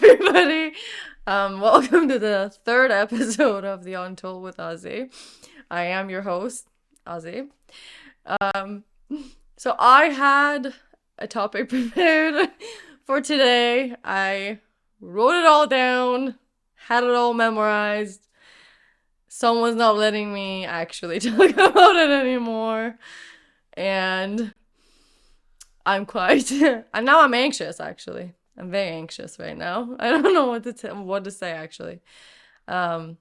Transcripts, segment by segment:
everybody. Welcome to the third episode of the Untold with Azi. I am your host, Azi. Um, so I had a topic prepared for today. I wrote it all down, had it all memorized. Someone's not letting me actually talk about it anymore, and I'm quite. And now I'm anxious. Actually, I'm very anxious right now. I don't know what to say actually. Um,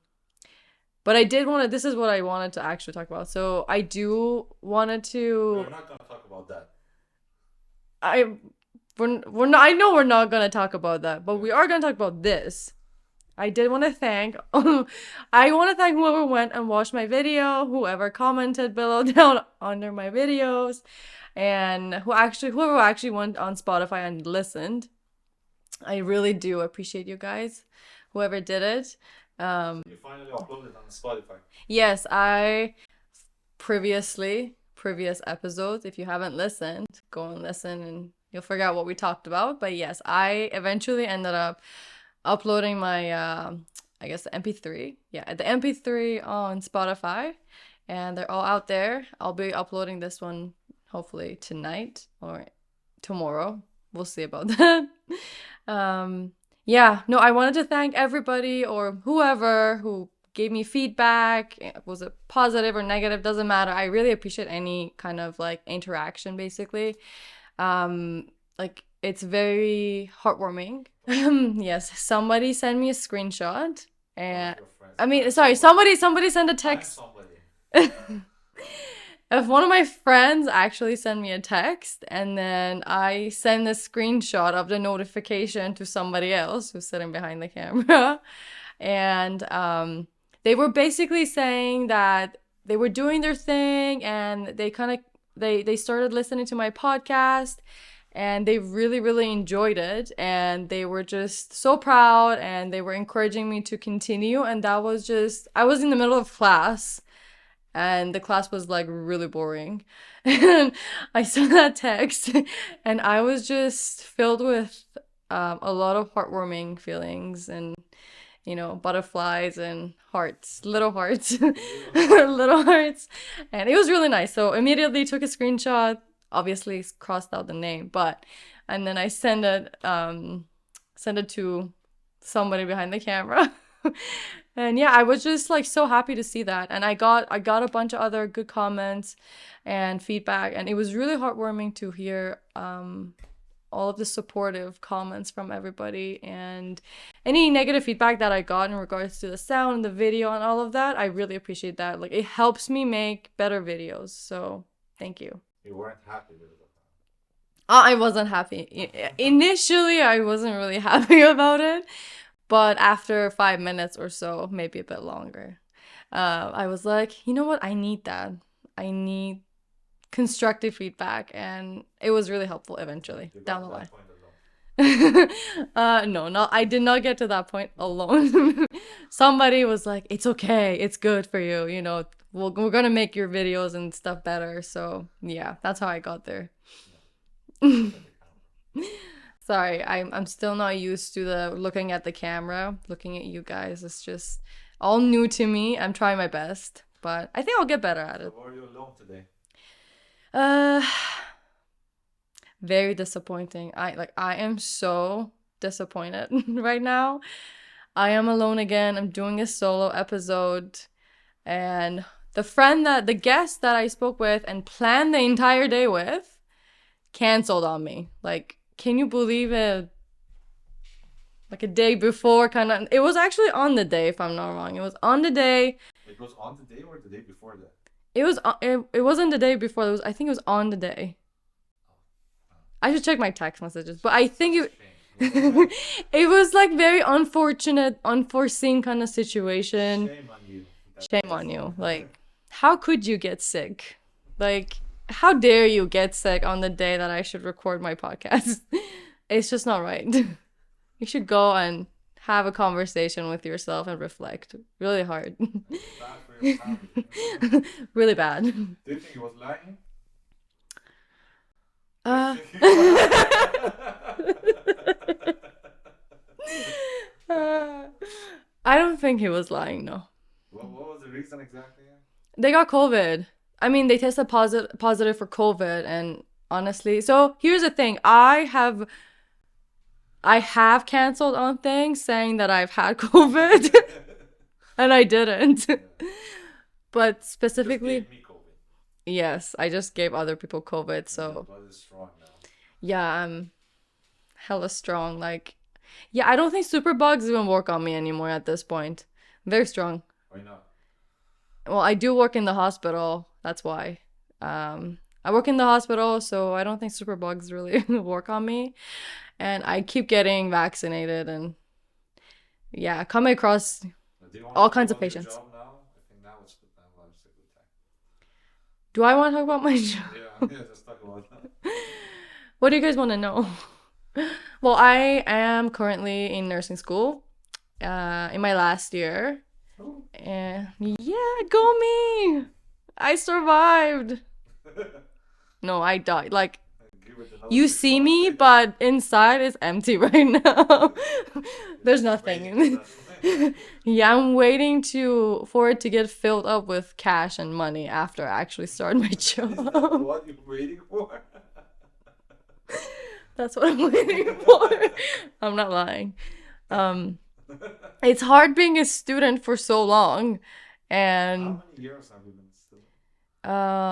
but I did want to. This is what I wanted to actually talk about. So I do wanted to. We're not gonna talk about that. I we're not. I know we're not gonna talk about that, but we are gonna talk about this. I did want to thank. I want to thank whoever went and watched my video, whoever commented below down under my videos, and whoever actually went on Spotify and listened. I really do appreciate you guys, whoever did it. You finally uploaded on Spotify. Yes, I previous episodes. If you haven't listened, go and listen, and you'll figure out what we talked about. But yes, I eventually ended up uploading my I guess the MP3. Yeah, the MP3 on Spotify, and they're all out there. I'll be uploading this one hopefully tonight or tomorrow. We'll see about that. Yeah, no, I wanted to thank everybody or whoever who gave me feedback. Was it positive or negative? Doesn't matter. I really appreciate any kind of like interaction basically. Like it's very heartwarming. Yes, somebody sent me a screenshot and I mean, sorry, somebody sent a text. If one of my friends actually sent me a text and then I send a screenshot of the notification to somebody else who's sitting behind the camera, and they were basically saying that they were doing their thing and they started listening to my podcast and they really enjoyed it and they were just so proud and they were encouraging me to continue, and that was just I was in the middle of class and the class was like really boring. And I saw that text and I was just filled with a lot of heartwarming feelings and, butterflies and hearts, little hearts, little hearts. And it was really nice. So immediately took a screenshot, obviously crossed out the name, and then I send it to somebody behind the camera. And yeah, I was just like so happy to see that. And I got a bunch of other good comments and feedback, and it was really heartwarming to hear all of the supportive comments from everybody, and any negative feedback that I got in regards to the sound and the video and all of that. I really appreciate that. Like it helps me make better videos. So thank you. You weren't happy with it. I wasn't happy. Initially, I wasn't really happy about it. But after 5 minutes or so, maybe a bit longer, I was like, you know what? I need that. I need constructive feedback. And it was really helpful eventually down the line. No, I did not get to that point alone. Somebody was like, it's okay. It's good for you. We're going to make your videos and stuff better. So yeah, that's how I got there. Sorry, I'm still not used to the looking at the camera, looking at you guys. It's just all new to me. I'm trying my best, but I think I'll get better at it. So were you alone today? Uh, Very disappointing. I am so disappointed right now. I am alone again. I'm doing a solo episode, and the guest that I spoke with and planned the entire day with canceled on me. Like, can you believe it? Like a day before, kind of. It was actually on the day, if I'm not wrong. It was on the day. It was on the day or the day before that? It wasn't the day before. I think it was on the day. I should check my text messages, but I think it was like very unfortunate, unforeseen kind of situation. Shame on you. Shame on you. Like, how could you get sick? Like, how dare you get sick on the day that I should record my podcast? It's just not right. You should go and have a conversation with yourself and reflect. Really hard. Bad for your family. Really bad. Do you think he was lying? Uh, I don't think he was lying, no. What was the reason exactly? They got COVID. I mean, they tested positive for COVID, and honestly, so here's the thing. I have canceled on things saying that I've had COVID, and I didn't. Yeah. But You just specifically, gave me COVID. yes, I just gave other people COVID. And your So blood is strong now. yeah, I'm hella strong. Like, yeah, I don't think super bugs even work on me anymore at this point. Very strong. Why not? Well, I do work in the hospital. That's why. I work in the hospital, so I don't think super bugs really work on me. And I keep getting vaccinated and yeah, come across Do you want to all talk kinds of about your patients. job now? I think now it's good time. Now it's a good time. Do I want to talk about my job? Yeah, yeah, just talk about that. What do you guys want to know? Well, I am currently in nursing school, in my last year. Oh. And yeah, go me! I survived. No, I died. Like, Give it another you 6 see months. me, but inside is empty right now. There's Just nothing waiting in for it. that. Yeah, I'm waiting for it to get filled up with cash and money after I actually start my Is that job. what you're waiting for? That's what I'm waiting for. I'm not lying. Um, it's hard being a student for so long, and How many years have you been student?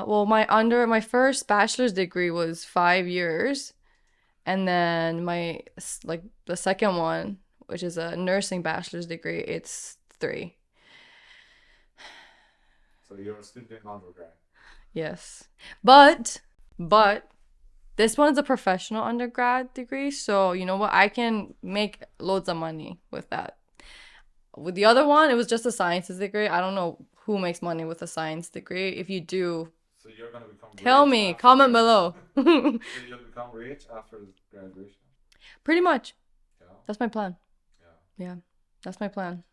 well, my first bachelor's degree was 5 years, and then like the second one, which is a nursing bachelor's degree, it's 3. So you're still doing undergrad. Yes, but this one's a professional undergrad degree, so you know what? I can make loads of money with that. With the other one, it was just a sciences degree. I don't know who makes money with a science degree. If you do, So you're gonna become tell rich me, after comment graduation. below. So you'll become rich after graduation. Pretty much. Yeah, That's my plan. yeah. Yeah, that's my plan.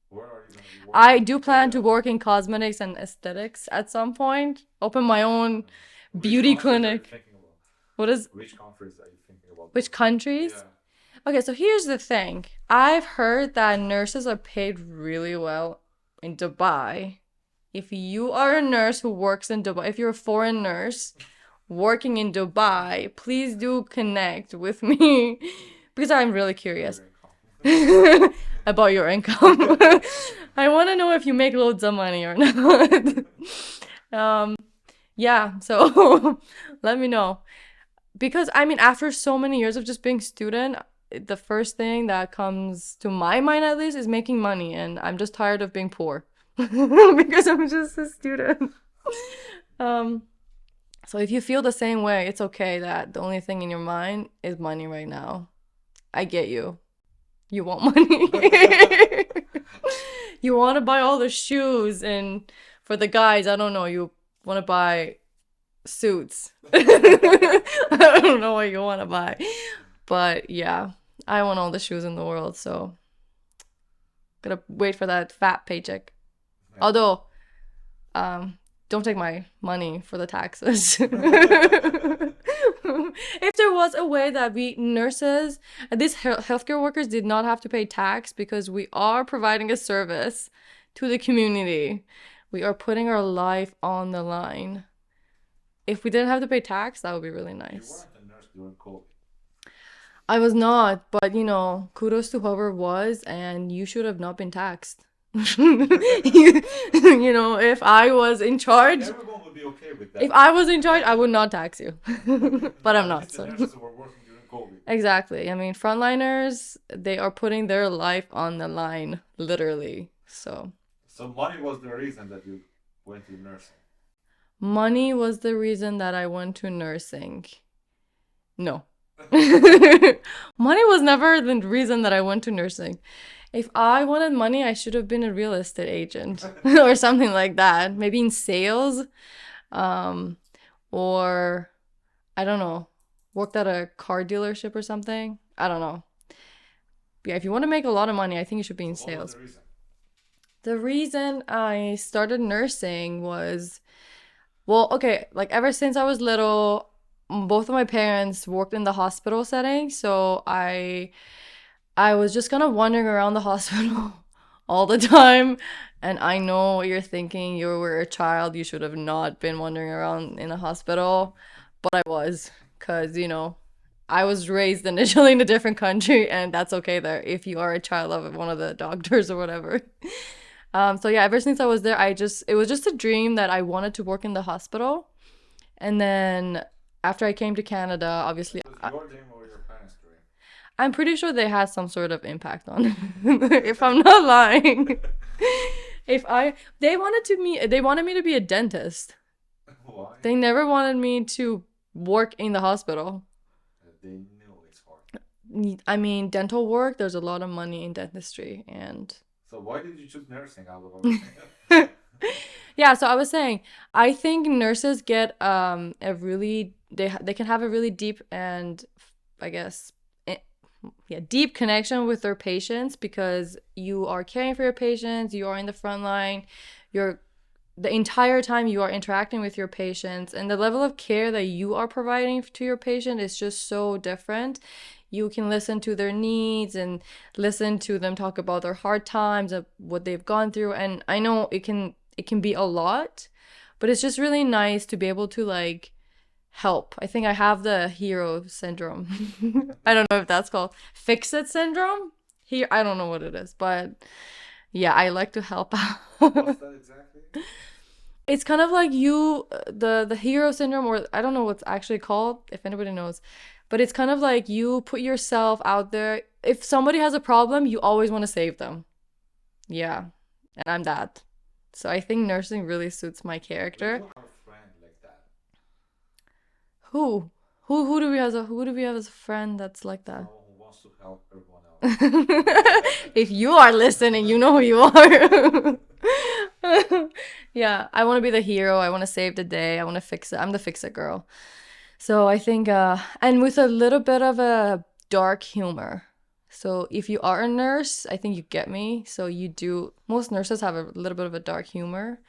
Where are you gonna be I working? do plan to work in cosmetics and aesthetics at some point. Open my own Which beauty countries are you clinic. thinking about? What is Which countries are you thinking about which going? countries? Yeah. Okay, so here's the thing. I've heard that nurses are paid really well in Dubai. If you are a nurse who works in Dubai, if you're a foreign nurse working in Dubai, please do connect with me because I'm really curious Your income. about your income. I want to know if you make loads of money or not. um, yeah, so let me know. Because I mean, after so many years of just being student, the first thing that comes to my mind at least is making money, and I'm just tired of being poor because I'm just a student. Um, so if you feel the same way, it's okay that the only thing in your mind is money right now. I get you. You want money. You want to buy all the shoes, and for the guys, I don't know, you want to buy suits. I don't know what you want to buy. But yeah, I want all the shoes in the world, so gotta wait for that fat paycheck. Yeah. Although, don't take my money for the taxes. If there was a way that we nurses, these healthcare workers did not have to pay tax because we are providing a service to the community. We are putting our life on the line. If we didn't have to pay tax, that would be really You nice. weren't a nurse during COVID. I was not, but you know, kudos to whoever was, and you should have not been taxed. You know, if I was in charge, Everyone would be okay with that. if I was in charge, I would not tax you. But I'm At not, least the so. nurses who were working during COVID. Exactly. I mean, frontliners, they are putting their life on the line, literally. So, So money was the reason that you went to nursing. money was the reason that I went to nursing. No. Money was never the reason that I went to nursing. If I wanted money, I should have been a real estate agent or something like that. Maybe in sales, um, or I don't know, worked at a car dealership or something. I don't know. Yeah, if you want to make a lot of money, I think you should be in So what was sales. the reason? The reason I started nursing was, well, okay, like ever since I was little, both of my parents worked in the hospital setting, so I was just kind of wandering around the hospital all the time. And I know what you're thinking. You were a child. You should have not been wandering around in a hospital. But I was, because, I was raised initially in a different country, and that's okay there if you are a child of one of the doctors or whatever. So yeah, ever since I was there, it was just a dream that I wanted to work in the hospital. And then after I came to Canada, obviously, It was your dream or your parents' dream? I'm pretty sure they had some sort of impact on it, if I'm not lying. If I they wanted me to be a dentist. Why? They never wanted me to work in the hospital. They knew it's hard. I mean, dental work, there's a lot of money in dentistry and So why did you choose nursing out of everything? yeah, so I was saying, I think nurses get a really they can have a really deep and I guess eh, yeah, deep connection with their patients because you are caring for your patients, you are in the front line, you're the entire time you are interacting with your patients and the level of care that you are providing to your patient is just so different. You can listen to their needs and listen to them talk about their hard times of what they've gone through and I know it can be a lot, but it's just really nice to be able to like help. I think I have the hero syndrome. I don't know if that's called fix it syndrome. Here I don't know what it is, but yeah, I like to help What's out. that exactly? It's kind of like you the hero syndrome or I don't know what's actually called if anybody knows. But it's kind of like you put yourself out there. If somebody has a problem, you always want to save them. Yeah. And I'm that. So I think nursing really suits my We do character. have a friend like that. Who? Who do we have as a friend that's like that? Someone who wants to help everyone else. If you are listening, you know who you are. Yeah, I want to be the hero. I want to save the day. I want to fix it. I'm the fix it girl. So I think, and with a little bit of a dark humor. So if you are a nurse, I think you get me. So you do, most nurses have a little bit of a dark humor.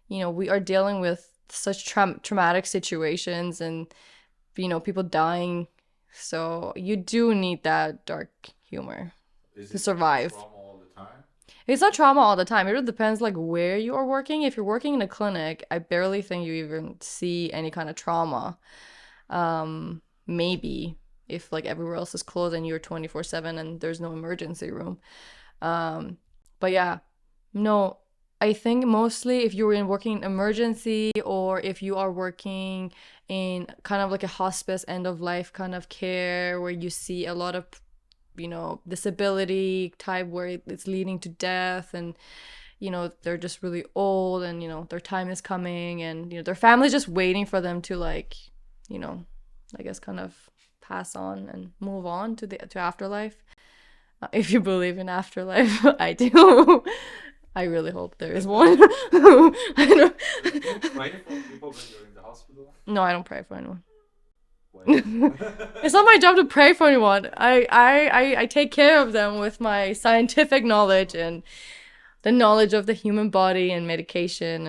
We are dealing with such traumatic situations and, people dying. So you do need that dark humor Is to it survive. trauma all the time? It's not trauma all the time. It really depends like where you are working. If you're working in a clinic, I barely think you even see any kind of trauma. Maybe if like everywhere else is closed and you're 24/7 and there's no emergency room. Um, but yeah, no, I think mostly if you're in working in emergency or if you are working in kind of like a hospice end of life kind of care where you see a lot of disability type where it's leading to death and they're just really old and their time is coming and their family's just waiting for them to like you know I guess kind of pass on and move on to afterlife. If you believe in afterlife, I do. I really hope there is one. I don't, Do you pray for people when you're in the hospital? no, I don't pray for anyone. Why It's not? not my job to pray for anyone. I take care of them with my scientific knowledge and the knowledge of the human body and medication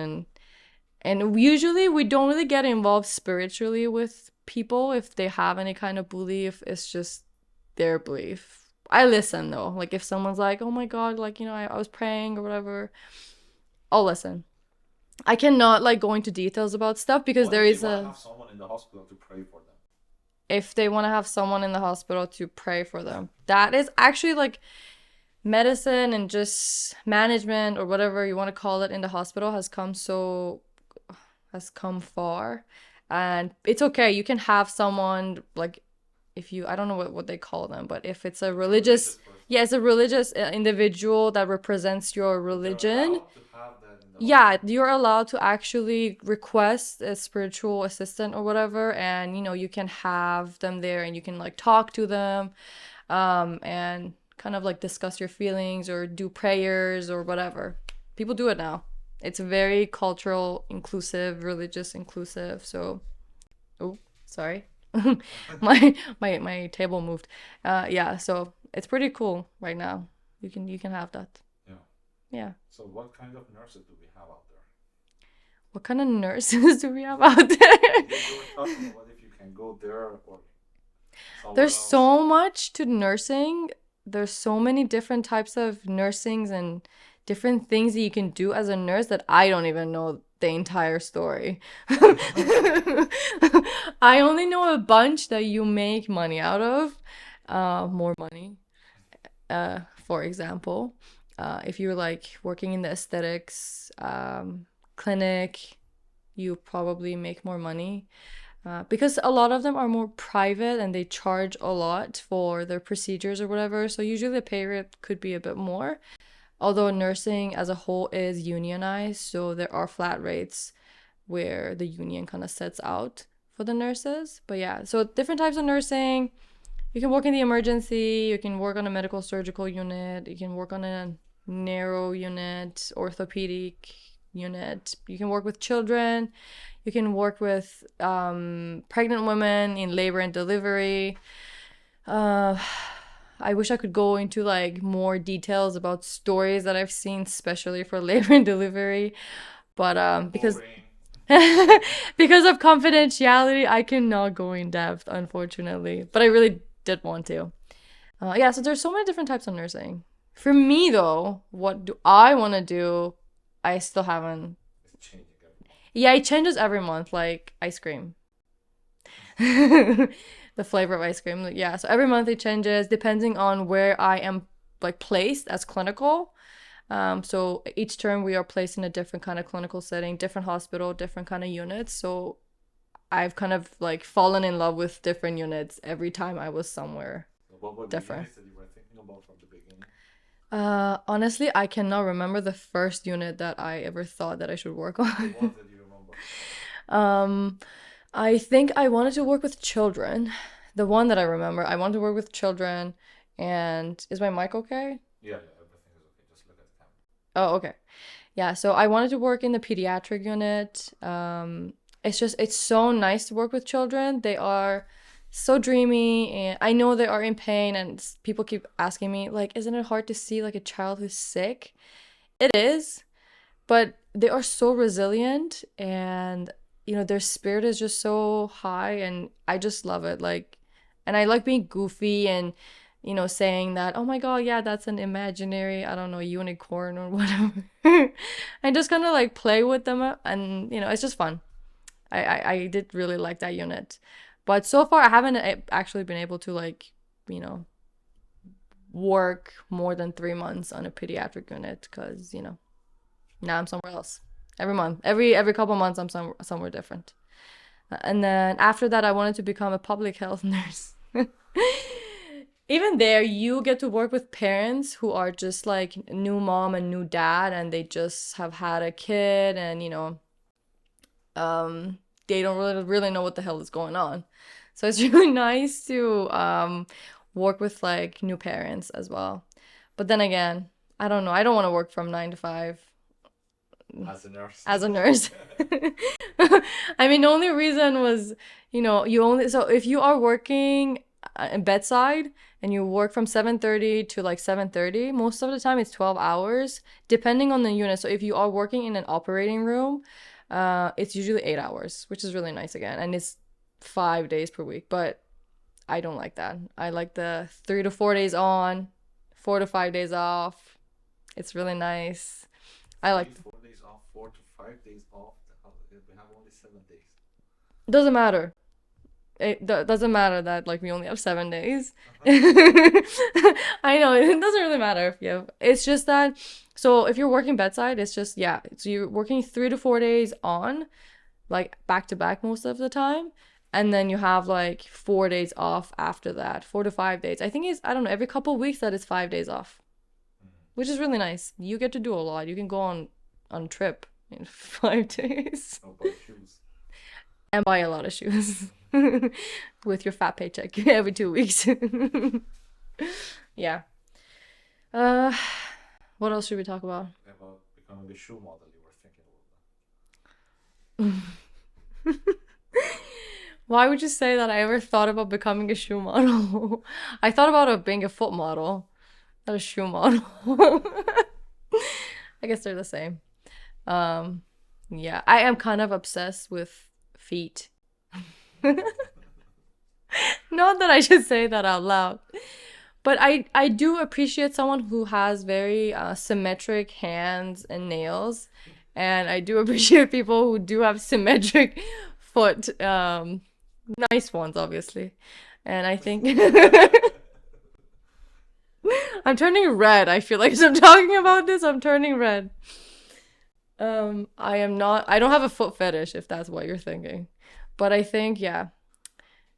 and usually we don't really get involved spiritually with people if they have any kind of belief. It's just their belief. I listen though. Like if someone's like, "Oh my God, like I was praying or whatever," I'll listen. I cannot like go into details about stuff because What there if they is want to a have someone in the hospital to pray for them? if they want to have someone in the hospital to pray for them. That is actually like medicine and just management or whatever you want to call it in the hospital has come far. And it's okay. You can have someone like if you I don't know what they call them, but if it's a A religious religious person. yeah, it's a religious individual that represents your But they're religion. allowed to have that in the Yeah, hospital. you're allowed to actually request a spiritual assistant or whatever, and you can have them there and you can like talk to them, and kind of like discuss your feelings or do prayers or whatever. People do it now. It's very cultural inclusive, religious inclusive. So, oh, sorry. My table moved. Yeah, so it's pretty cool right now. You can have that. Yeah. Yeah. So what kind of nurses do we have out there? What kind of nurses do we have out there? You were talking about if you can go there or somewhere There's else. so much to nursing. there's so many different types of nursings and different things that you can do as a nurse that I don't even know the entire story. I only know a bunch that you make money out of, more money. For example, if you're like working in the aesthetics clinic, you probably make more money because a lot of them are more private and they charge a lot for their procedures or whatever. So usually the pay rate could be a bit more. Although nursing as a whole is unionized, so there are flat rates where the union kind of sets out for the nurses. But yeah, so different types of nursing. You can work in the emergency, you can work on a medical surgical unit, you can work on a neuro unit, orthopedic unit, you can work with children, you can work with pregnant women in labor and delivery. Uh, I wish I could go into like more details about stories that I've seen, especially for labor and delivery, but because Boring. because of confidentiality, I cannot go in depth, unfortunately. But I really did want to. Yeah, so there's so many different types of nursing. For me, though, what do I want to do? I still haven't. It's changing every month. Yeah, it changes every month, like ice cream. The flavor of ice cream. Yeah, so every month it changes depending on where I am like placed as clinical. So each term we are placed in a different kind of clinical setting, different hospital, different kind of units. So I've kind of like fallen in love with different units every time I was somewhere So what were the different. units that you were thinking about from the beginning? Honestly, I cannot remember the first unit that I ever thought that I should work The on. ones that you remember. um, I think I wanted to work with children. The one that I remember, I wanted to work with children. And is my mic okay? Yeah, yeah, everything is okay. Just look at the camera. Oh, okay. Yeah, so I wanted to work in the pediatric unit. It's so nice to work with children. They are so dreamy, and I know they are in pain. And people keep asking me, like, isn't it hard to see like a child who's sick? It is, but they are so resilient, and their spirit is just so high, and I just love it. Like, and I like being goofy and saying that, oh my god, yeah, that's an imaginary, I don't know, unicorn or whatever. I just kind of like play with them, and it's just fun. I did really like that unit, but so far I haven't actually been able to like you know work more than 3 months on a pediatric unit because now I'm somewhere else. Every month, every couple months, I'm somewhere different. And then after that, I wanted to become a public health nurse. Even there, you get to work with parents who are just like new mom and new dad, and they just have had a kid, and they don't really know what the hell is going on. So it's really nice to work with like new parents as well. But then again, I don't know. I don't want to work from 9 to 5 As a nurse. as a nurse. I mean, the only reason was, you only, so if you are working bedside and you work from 7:30 to like 7:30, most of the time it's 12 hours, depending on the unit. So if you are working in an operating room, it's usually 8 hours, which is really nice again. And it's 5 days per week. But I don't like that. I like the 3 to 4 days on, 4 to 5 days off. It's really nice. I like. 4 days off, 4 to 5 days off. We have only 7 days. Doesn't matter. It doesn't matter that like we only have 7 days. I know it doesn't really matter if you have. It's just that. So if you're working bedside, it's just yeah. So you're working 3 to 4 days on, like back to back most of the time, and then you have like 4 days off after that. 4 to 5 days. I think it's I don't know every couple of weeks that is 5 days off, which is really nice. You get to do a lot. You can go on trip in 5 days How about shoes? and buy a lot of shoes with your fat paycheck every 2 weeks. Yeah. Uh, what else should we talk about? About becoming a shoe model, you were thinking about that. Why would you say that I ever thought about becoming a shoe model? I thought about being a foot model, not a shoe model. I guess they're the same. Yeah, I am kind of obsessed with feet. Not that I should say that out loud, But I do appreciate someone who has very symmetric hands and nails, and I do appreciate people who do have symmetric foot, nice ones, obviously. And I think I'm turning red. I feel like as I'm talking about this, I'm turning red. I am not. I don't have a foot fetish, if that's what you're thinking. But I think, yeah,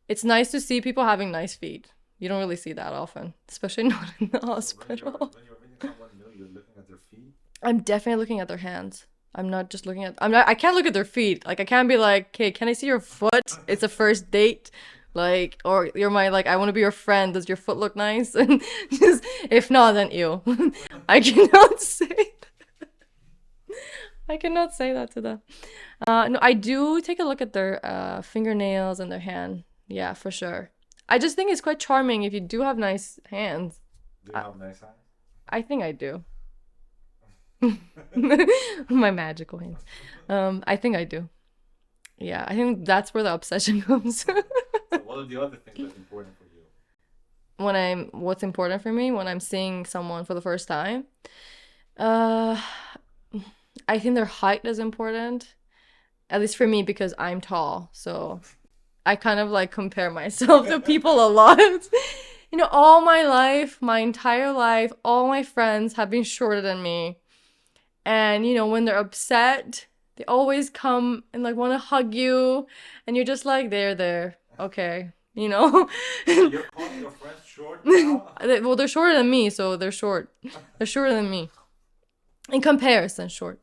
it's nice to see people having nice feet. You don't really see that often, especially not in the So hospital. when you're meeting someone new, you're looking at their feet. I'm definitely looking at their hands. I'm not just looking at. I'm not. I can't look at their feet. Like I can't be like, "Okay, can I see your foot? It's a first date." Like, or you're my like, I want to be your friend. Does your foot look nice? And just if not, then ew. I cannot say. I cannot say that to them. No, I do take a look at their fingernails and their hand. Yeah, for sure. I just think it's quite charming if you do have nice hands. Do you I, have nice hands? I think I do. My magical hands. I think I do. Yeah, I think that's where the obsession comes. So what are the other things that's important for you? What's important for me when I'm seeing someone for the first time? Uh, I think their height is important, at least for me because I'm tall. So I kind of like compare myself to people a lot. All my life, my entire life, all my friends have been shorter than me. And when they're upset, they always come and like want to hug you, and you're just like, there, okay, You're calling your friends short now? Well, they're shorter than me, so they're short. They're shorter than me in comparison, short.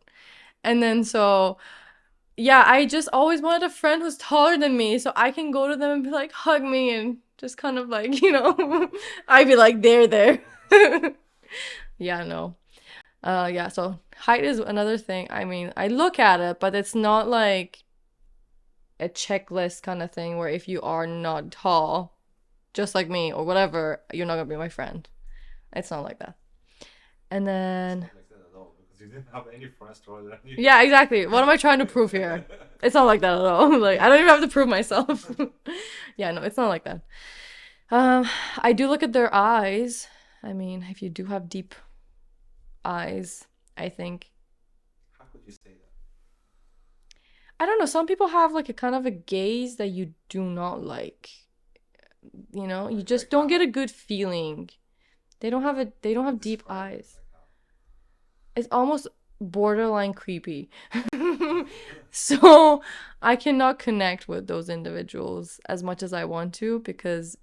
And then so yeah, I just always wanted a friend who's taller than me, so I can go to them and be like, hug me, and just kind of like, I'd be like, there. Yeah, no. Yeah, so height is another thing. I mean, I look at it, but it's not like a checklist kind of thing where if you are not tall, just like me or whatever, you're not gonna be my friend. It's not like that. And It's then, not like that at all because you didn't have any friends taller than you. yeah, exactly. What am I trying to prove here? It's not like that at all. Like, I don't even have to prove myself. Yeah, no, it's not like that. Um, I do look at their eyes. I mean, if you do have deep eyes, I think. How could you say that? I don't know. Some people have like a kind of a gaze that you do not like. You Like just don't get how? a good feeling. They don't have deep Describe it. eyes. Like how? It's almost borderline creepy. So I cannot connect with those individuals as much as I want to because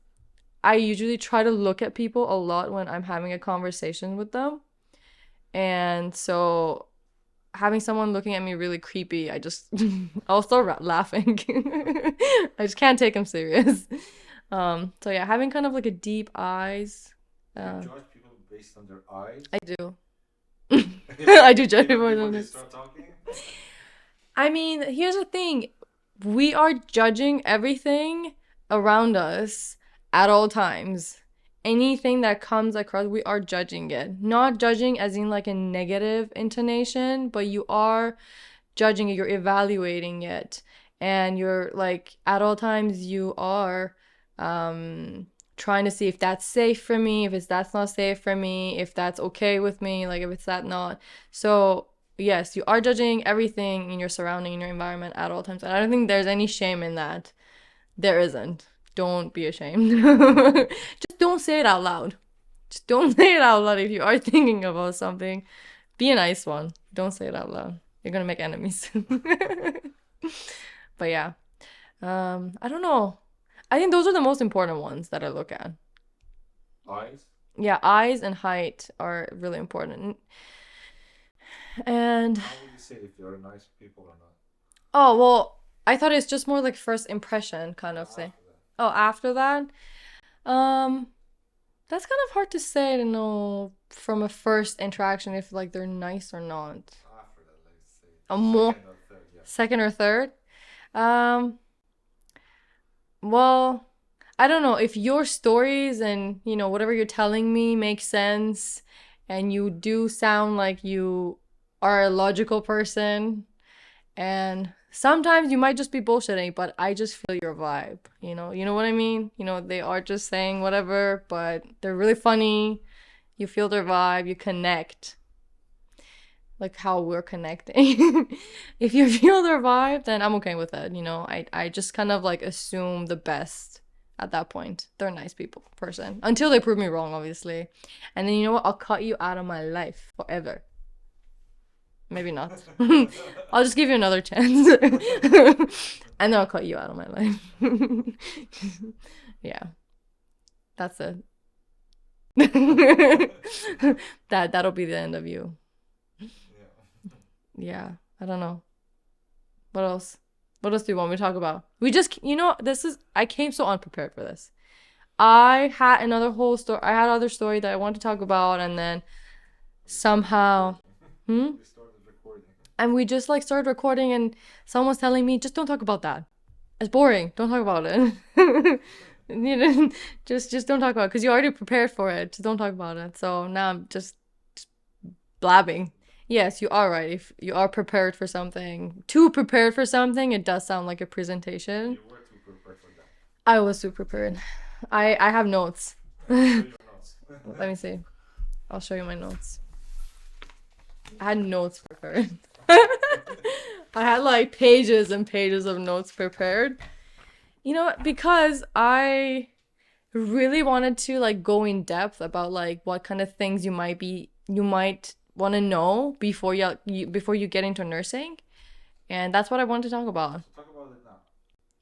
I usually try to look at people a lot when I'm having a conversation with them. And so having someone looking at me really creepy, I just I'll start laughing. I just can't take them serious. So yeah, having kind of like a deep eyes. Do you Uh, judge people based on their eyes? I do. Even I do judge even people before on they this. start talking? I mean, here's the thing. We are judging everything around us at all times. Anything that comes across, we are judging it. Not judging as in like a negative intonation, but you are judging it, you're evaluating it. And you're like, at all times, you are trying to see if that's safe for me, if that's not safe for me, if that's okay with me, like if it's that not. So yes, you are judging everything in your surrounding, in your environment at all times. And I don't think there's any shame in that. There isn't. Don't be ashamed. Just don't say it out loud. Just don't say it out loud if you are thinking about something. Be a nice one. Don't say it out loud. You're gonna make enemies. But yeah. I don't know. I think those are the most important ones that I look at. Eyes? Yeah, eyes and height are really important. And How would you say if they're nice people or not? oh, well, I thought it's just more like first impression kind of thing. After that. Oh, after that? Um, that's kind of hard to say to know from a first interaction if like they're nice or not. After that, let's say A more second or third, yeah. second or third? Um, well, I don't know if your stories and whatever you're telling me makes sense and you do sound like you are a logical person and Sometimes you might just be bullshitting, but I just feel your vibe. You know what I mean? They are just saying whatever, but they're really funny. You feel their vibe, you connect, like how we're connecting. If you feel their vibe, then I'm okay with it. I just kind of like assume the best at that point. They're a nice people, person, until they prove me wrong, obviously. And then you know what? I'll cut you out of my life forever. Maybe not. I'll just give you another chance. And then I'll cut you out of my life. Yeah, that's it. That'll be the end of you. Yeah. Yeah, I don't know. What else? What else do you want me to talk about? This is, I came so unprepared for this. I had another whole story. I had other story that I wanted to talk about, and then We started somehow, recording. hmm? We started recording. And we just like started recording, and someone was telling me, just don't talk about that. It's boring. Don't talk about it. Just don't talk about it because you already prepared for it. Just don't talk about it. So now I'm just blabbing. Yes, you are right. If you are prepared for something, too prepared for something, it does sound like a presentation. You were too prepared for that. I was too prepared. I have notes. Show Let your notes. me see. I'll show you my notes. I had notes prepared. I had like pages and pages of notes prepared. Because I really wanted to like go in depth about like what kind of things you might want to know before you get into nursing. And that's what I wanted to talk about. So talk about it now.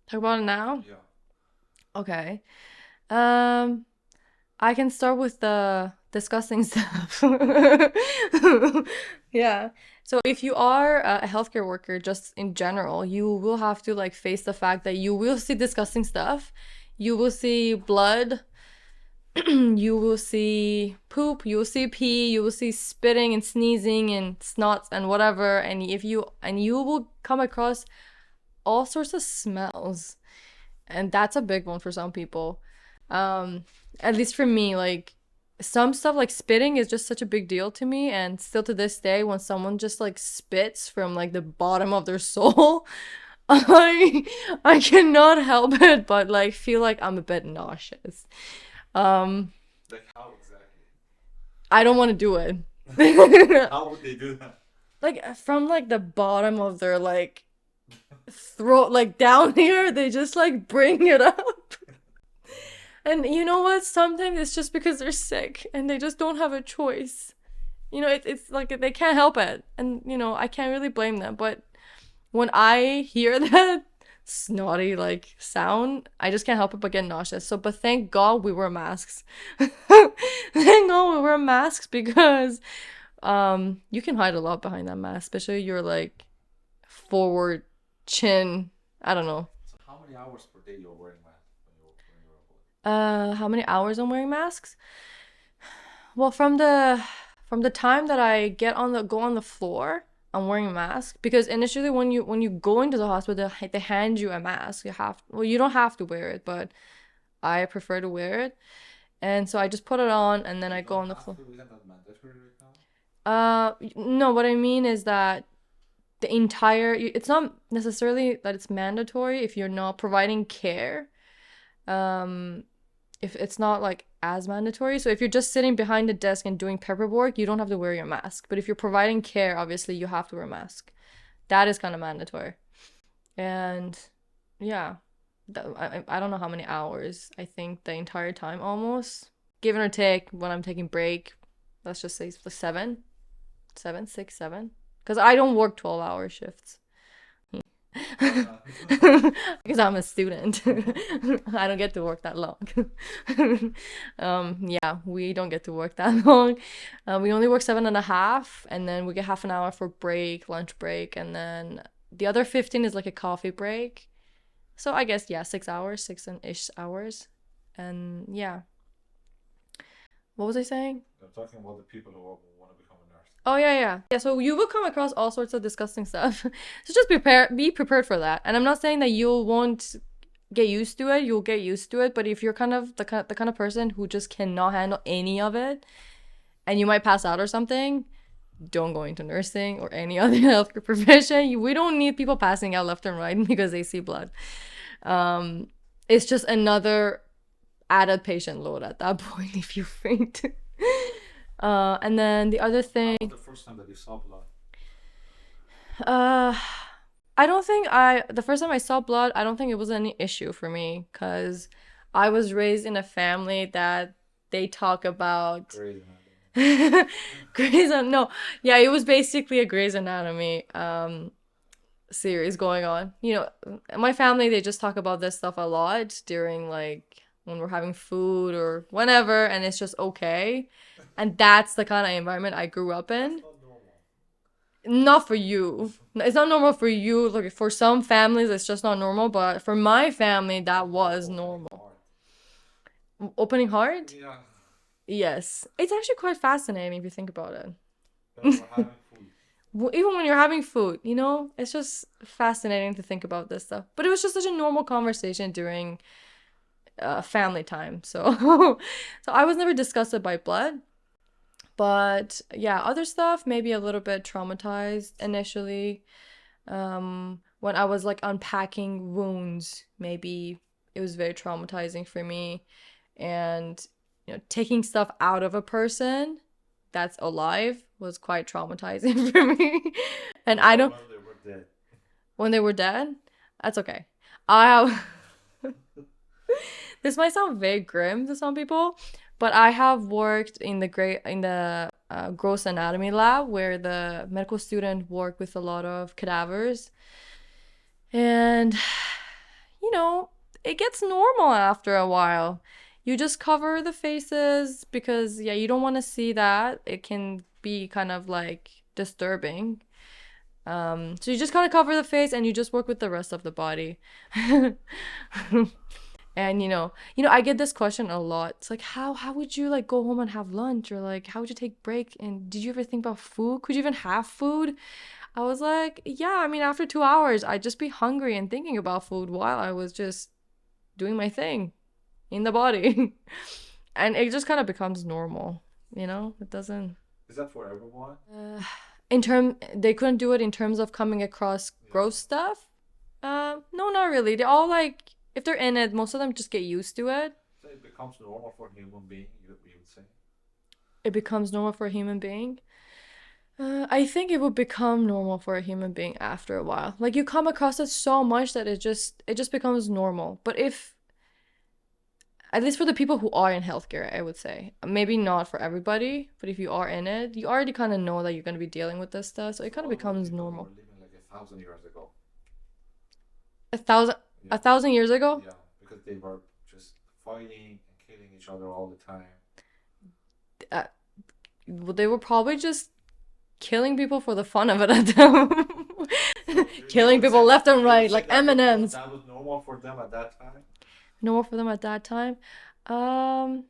Talk about it now? Yeah. Okay. Um, I can start with the discussing stuff. Yeah. So if you are a healthcare worker, just in general, you will have to like face the fact that you will see disgusting stuff. You will see blood. You will see poop. You will see pee. You will see spitting and sneezing and snots and whatever. And you will come across all sorts of smells, and that's a big one for some people. At least for me, like some stuff like spitting is just such a big deal to me, and still to this day, when someone just like spits from like the bottom of their soul, I I cannot help it but like feel like I'm a bit nauseous. Um, Like how exactly? I don't want to do it. How would they do that? Like from like the bottom of their like throat, like down here, they just like bring it up. And you know what? Sometimes it's just because they're sick and they just don't have a choice. It's like they can't help it. And, I can't really blame them. But when I hear that snotty, like, sound, I just can't help it but get nauseous. But thank God we wear masks. Thank God we wear masks because you can hide a lot behind that mask, especially your, like, forward chin. I don't know. So how many hours per day you're wearing mask when you're employed? How many hours I'm wearing masks? Well, from the time that I go on the floor, I'm wearing a mask because initially when you go into the hospital, they hand you a mask. You don't have to wear it, but I prefer to wear it. And so I just put it on and then I You go don't on the have floor. to, isn't that mandatory right now? No, what I mean is that it's not necessarily that it's mandatory if you're not providing care. Um, if it's not like as mandatory. So if you're just sitting behind a desk and doing paperwork, you don't have to wear your mask. But if you're providing care, obviously you have to wear a mask. That is kind of mandatory. And yeah, I don't know how many hours. I think the entire time almost, give or take when I'm taking break. Let's just say it's 7, 6, 7. Because I don't work 12-hour shifts. Because I'm a student. I don't get to work that long. Yeah, we don't get to work that long. We only work 7.5, and then we get half an hour for break, lunch break, and then the other 15 is like a coffee break. So I guess, yeah, 6 hours, 6-ish hours. And yeah. What was I saying? I'm talking about the people who want to become a nurse. Oh yeah. Yeah, so you will come across all sorts of disgusting stuff. So just be prepared for that. And I'm not saying that you won't get used to it. You'll get used to it, but if you're kind of the kind of person who just cannot handle any of it and you might pass out or something, don't go into nursing or any other healthcare profession. We don't need people passing out left and right because they see blood. Um, it's just another added patient load at that point if you faint. And then the other How thing, was the first time that you saw blood? uh, I don't think the first time I saw blood, I don't think it was any issue for me because I was raised in a family that they talk about Grey's Anatomy. Grey's no, yeah, it was basically a Grey's Anatomy series going on. You know, my family they just talk about this stuff a lot during like when we're having food or whenever, and it's just okay. And that's the kind of environment I grew up That's in. not normal. Not for you. It's not normal for you. Look, for some families, it's just not normal. But for my family, that was Opening normal. heart. Opening heart? Yeah. Yes. It's actually quite fascinating if you think about it. When we're having food. Even when you're having food, you know, it's just fascinating to think about this stuff. But it was just such a normal conversation during family time. So, so I was never disgusted by blood. But yeah, other stuff, maybe a little bit traumatized initially. When I was like unpacking wounds, maybe it was very traumatizing for me. And, you know, taking stuff out of a person that's alive was quite traumatizing for me. And What I about don't, when they were dead? when they were dead, that's okay. I this might sound very grim to some people, but I have worked in the gross anatomy lab where the medical student work with a lot of cadavers, and you know it gets normal after a while. You just cover the faces because yeah, you don't want to see that. It can be kind of like disturbing. So you just kind of cover the face and you just work with the rest of the body. And I get this question a lot. It's like, how would you like go home and have lunch, or like how would you take break? And did you ever think about food? Could you even have food? I was like, yeah, I mean, after 2 hours, I'd just be hungry and thinking about food while I was just doing my thing in the body. And it just kind of becomes normal, It doesn't. Is that for everyone? They couldn't do it in terms of coming across Yeah. gross stuff. No, not really. They all like if they're in it, most of them just get used to it. So it becomes normal for a human being, you would say? It becomes normal for a human being. I think it would become normal for a human being after a while. Like you come across it so much that it just becomes normal. But if at least for the people who are in healthcare, I would say maybe not for everybody, but if you are in it, you already kind of know that you're gonna be dealing with this stuff, so it kind of What about becomes people who normal. were living like 1,000 years ago? A thousand, Yeah. a thousand years ago, Yeah, because they were just fighting and killing each other all the time. uh, they were probably just killing people for the fun of it at them. So Killing people left and you would right, say like M&Ms. that was normal for them at that time? Normal for them at that time. Um,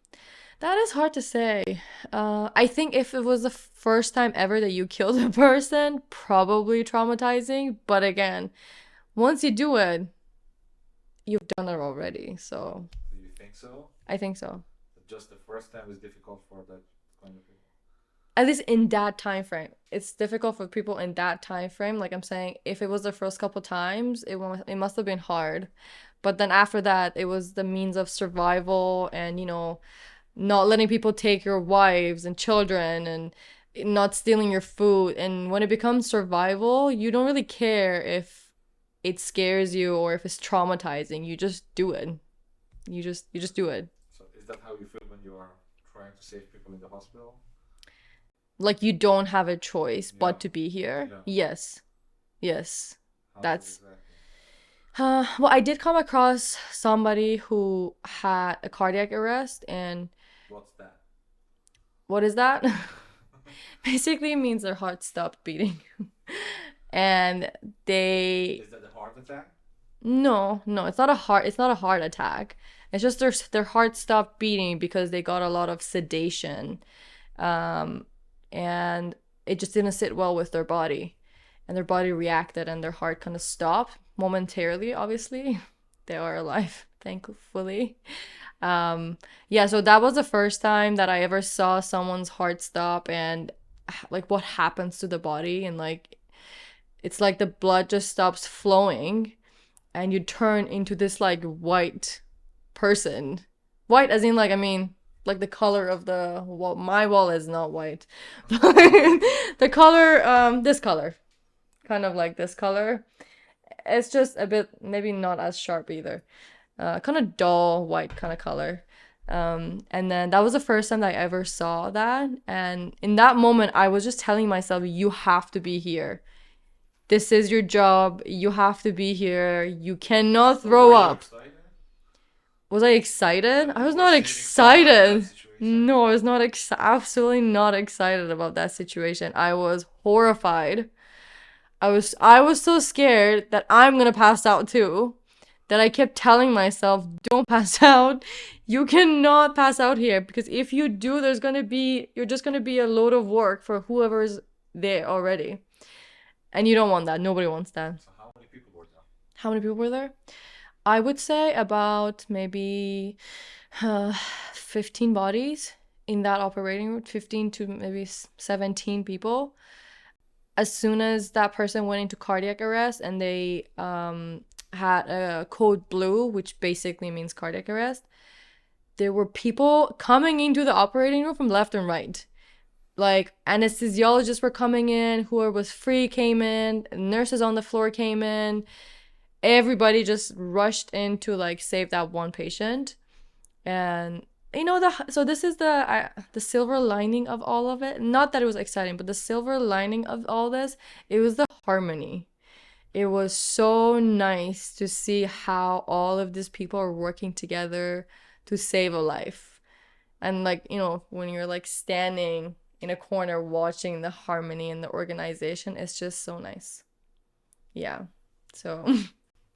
that is hard to say. I think if it was the first time ever that you killed a person, probably traumatizing. But again, once you do it, you've done it already. So Do you think so? I think so. Just the first time is difficult for that kind of people. At least in that time frame, it's difficult for people in that time frame. Like I'm saying, if it was the first couple times, it must have been hard. But then after that, it was the means of survival and not letting people take your wives and children and not stealing your food. And when it becomes survival, you don't really care if it scares you or if it's traumatizing. You just do it. You just do it. So is that how you feel when you are trying to save people in the hospital? Like you don't have a choice Yeah. but to be here. Yeah. Yes. Yes. How so That's exactly? well, I did come across somebody who had a cardiac arrest, and What's that? what is that? Basically, it means their heart stopped beating. And they Is that a heart attack? no, it's not a heart attack. It's just their heart stopped beating because they got a lot of sedation. Um and it just didn't sit well with their body. And their body reacted and their heart kind of stopped momentarily, obviously. They are alive, thankfully. Yeah, so that was the first time that I ever saw someone's heart stop, and like what happens to the body, and like it's like the blood just stops flowing and you turn into this like white person. White as in like, I mean, like the color of the wall. My wall is not white. But the color, this color, kind of like this color. It's just a bit, maybe not as sharp either. Kind of dull white kind of color. And then that was the first time that I ever saw that. And in that moment, I was just telling myself, you have to be here. This is your job. You have to be here. You cannot So were throw you up. excited Was I excited? that I you was were not saving someone in that excited. situation? No, I was not absolutely not excited about that situation. I was horrified. I was so scared that I'm gonna pass out too. That I kept telling myself, don't pass out. You cannot pass out here because if you do, you're just gonna be a load of work for whoever's there already. And you don't want that. Nobody wants that. So how many people were there? How many people were there? I would say about maybe 15 bodies in that operating room, 15 to maybe 17 people. As soon as that person went into cardiac arrest and they had a code blue, which basically means cardiac arrest, there were people coming into the operating room from left and right. Like anesthesiologists were coming in, whoever was free came in, nurses on the floor came in. Everybody just rushed in to like save that one patient. And so this is the silver lining of all of it. Not that it was exciting, but the silver lining of all this, it was the harmony. It was so nice to see how all of these people are working together to save a life. And like, when you're like standing in a corner watching the harmony and the organization, it's just so nice. Yeah. So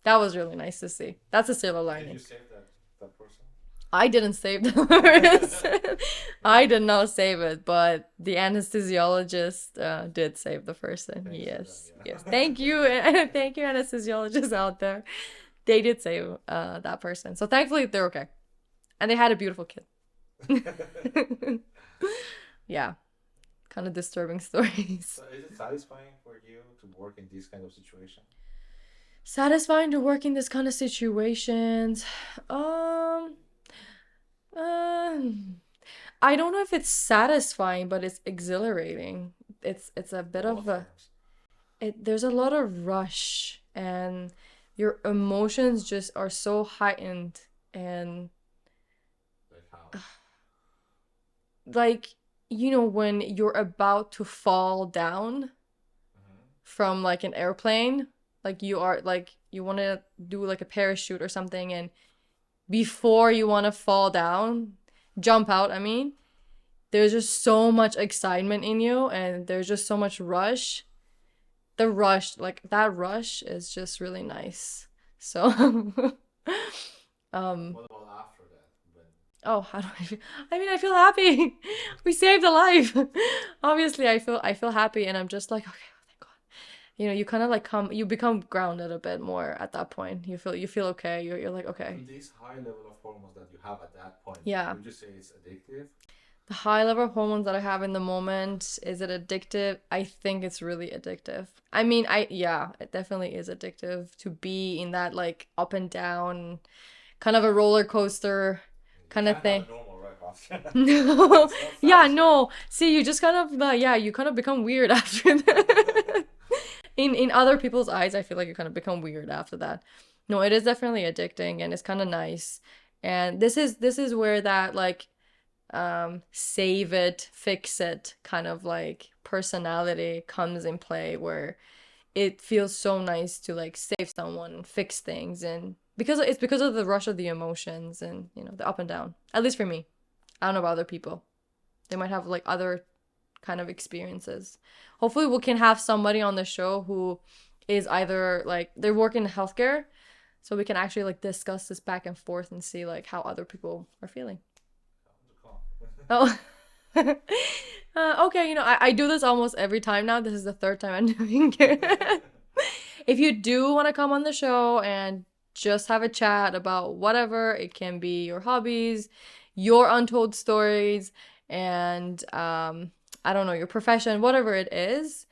that was really nice to see. That's a silver Did you lining. save that person? I didn't save the person. I did not save it, but the anesthesiologist did save the person. Thanks to them, Yes, yes. yeah. Thank you, thank you, anesthesiologists out there. They did save that person. So thankfully they're okay, and they had a beautiful kid. Yeah, kind of disturbing stories. So is it satisfying for you to work in this kind of situation? Satisfying to work in this kind of situations. Um, I don't know if it's satisfying, but it's exhilarating. It's a bit In of what a terms? there's a lot of rush, and your emotions just are so heightened, and Like how? like when you're about to fall down Hmm. from like an airplane, like you want to do like a parachute or something, and before you want to fall down, jump out, I mean, there's just so much excitement in you, and there's just so much rush. The rush, like that rush is just really nice. So um What about after that? When oh, how do I feel? I mean, I feel happy. We saved a life. Obviously, I feel happy, and I'm just like, okay, thank God. You kind of like you become grounded a bit more at that point. You feel okay. You're like, okay. and this high level of hormones that you have at that point, Yeah. would you say it's addictive? The high level of hormones that I have in the moment, is it addictive? I think it's really addictive. I mean, yeah, it definitely is addictive to be in that like up and down, kind of a roller coaster You kind of can't have thing. a normal life after that. No, It's not yeah, satisfying. no. See, you just kind of, yeah, you kind of become weird after that. In other people's eyes, I feel like you kind of become weird after that. No, it is definitely addicting, and it's kind of nice. And this is where that like save it, fix it kind of like personality comes in play, where it feels so nice to like save someone, fix things, and because of the rush of the emotions, and the up and down. At least for me. I don't know about other people. They might have like other kind of experiences. Hopefully we can have somebody on the show who is either like they're working in healthcare, so we can actually like discuss this back and forth and see like how other people are feeling. Oh. Okay, I do this almost every time now. This is the third time I'm doing it. If you do want to come on the show and just have a chat about whatever, it can be your hobbies, your untold stories, and I don't know, your profession, whatever it is.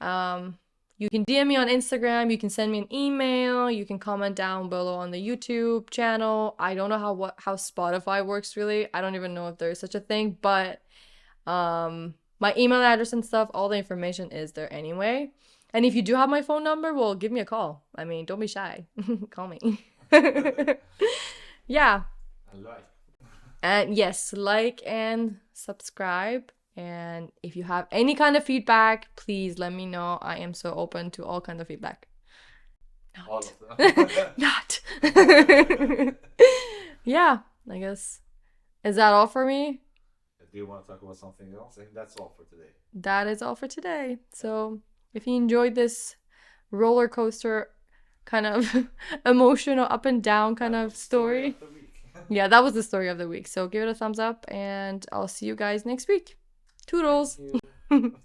You can DM me on Instagram, you can send me an email, you can comment down below on the YouTube channel. I don't know how Spotify works really. I don't even know if there is such a thing, but my email address and stuff, all the information is there anyway. And if you do have my phone number, well, give me a call. I mean, don't be shy. Call me. Yeah. I like. And yes, like and subscribe. And if you have any kind of feedback, please let me know. I am so open to all kinds of feedback. All Not. of them. Not. Yeah, I guess. Is that all for me? Do you want to talk about something else? I think that's all for today. That is all for today. So if you enjoyed this roller coaster kind of emotional up and down kind of story. Of the week. Yeah, that was the story of the week. So give it a thumbs up and I'll see you guys next week. Toodles. Thank you.